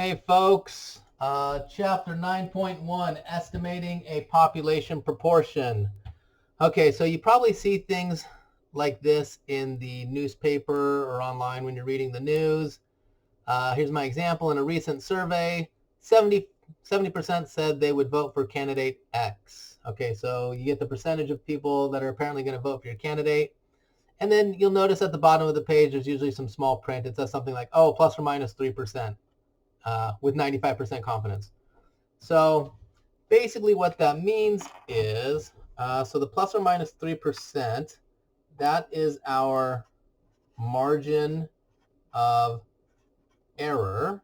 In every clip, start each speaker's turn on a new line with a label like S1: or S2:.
S1: Hey folks, chapter 9.1, estimating a population proportion. Okay, so you probably see things like this in the newspaper or online when you're reading the news. Here's my example. In a recent survey, 70% said they would vote for candidate X. Okay, so you get the percentage of people that are apparently going to vote for your candidate. And then you'll notice at the bottom of the page, there's usually some small print. It says something like, oh, plus or minus 3%. With 95% confidence. So basically what that means is, so the plus or minus 3%, that is our margin of error.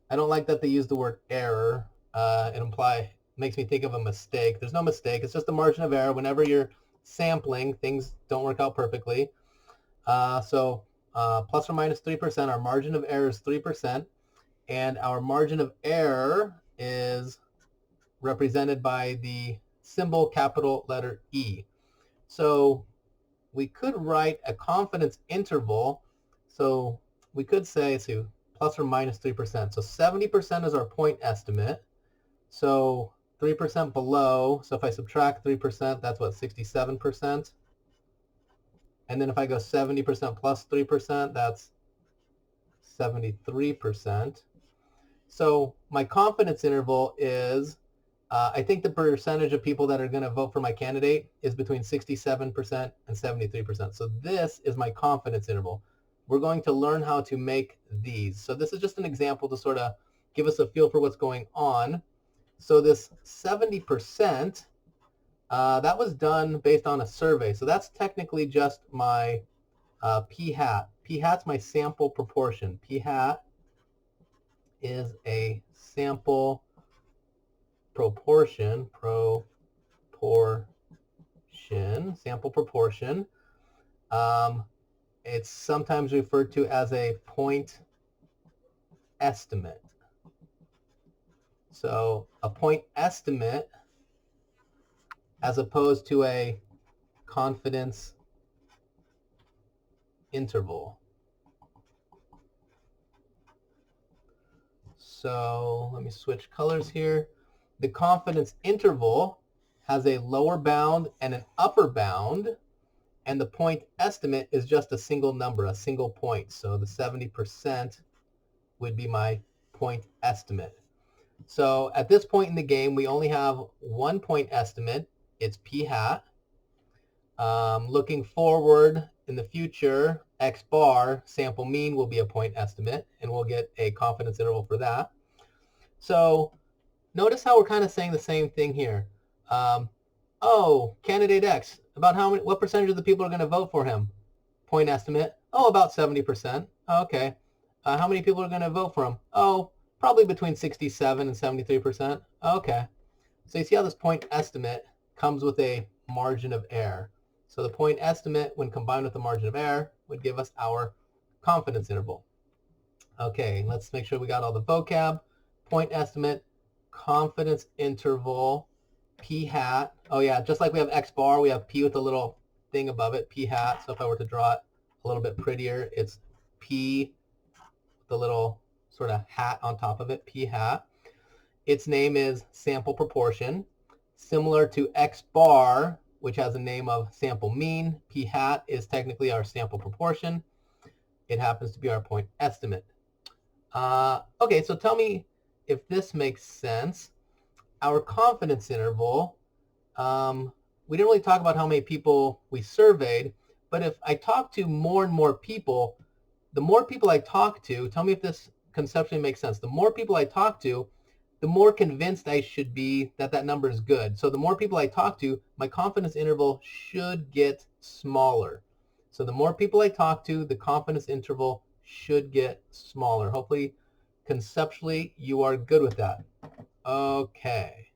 S1: I don't like that they use the word error. It makes me think of a mistake. There's no mistake. It's just a margin of error. Whenever you're sampling, things don't work out perfectly. So plus or minus 3%, our margin of error is 3%. And our margin of error is represented by the symbol capital letter E. So we could write a confidence interval. So we could say, so plus or minus 3%. So 70% is our point estimate. So 3% below. So if I subtract 3%, that's what, 67%. And then if I go 70% plus 3%, that's 73%. So my confidence interval is, I think the percentage of people that are going to vote for my candidate is between 67% and 73%. So this is my confidence interval. We're going to learn how to make these. So this is just an example to sort of give us a feel for what's going on. So this 70%, that was done based on a survey. So that's technically just my p hat. P hat's my sample proportion. P hat is a sample sample proportion. It's sometimes referred to as a point estimate. So a point estimate as opposed to a confidence interval. So let me switch colors here. The confidence interval has a lower bound and an upper bound, and the point estimate is just a single number, a single point. So the 70% would be my point estimate. So at this point in the game, we only have one point estimate. It's p hat. Looking forward in the future, x bar, sample mean, will be a point estimate, and we'll get a confidence interval for that. So notice how we're kind of saying the same thing here. Oh, candidate X, about what percentage of the people are going to vote for him? Point estimate. Oh, about 70%. Okay. How many people are going to vote for him? Oh, probably between 67 and 73%. Okay. So you see how this point estimate comes with a margin of error. So the point estimate, when combined with the margin of error, would give us our confidence interval. Okay, let's make sure we got all the vocab. Point estimate, confidence interval, p hat. Oh yeah, just like we have x bar, we have p with a little thing above it, p hat. So if I were to draw it a little bit prettier, it's p with a little sort of hat on top of it, p hat. Its name is sample proportion. Similar to x bar, which has a name of sample mean, p hat is technically our sample proportion. It happens to be our point estimate. Okay, so tell me if this makes sense. Our confidence interval, we didn't really talk about how many people we surveyed, but if I talk to more and more people, the more people I talk to, tell me if this conceptually makes sense. The more people I talk to, the more convinced I should be that that number is good. So the more people I talk to, my confidence interval should get smaller. So the more people I talk to, the confidence interval should get smaller. Hopefully, conceptually, you are good with that. Okay.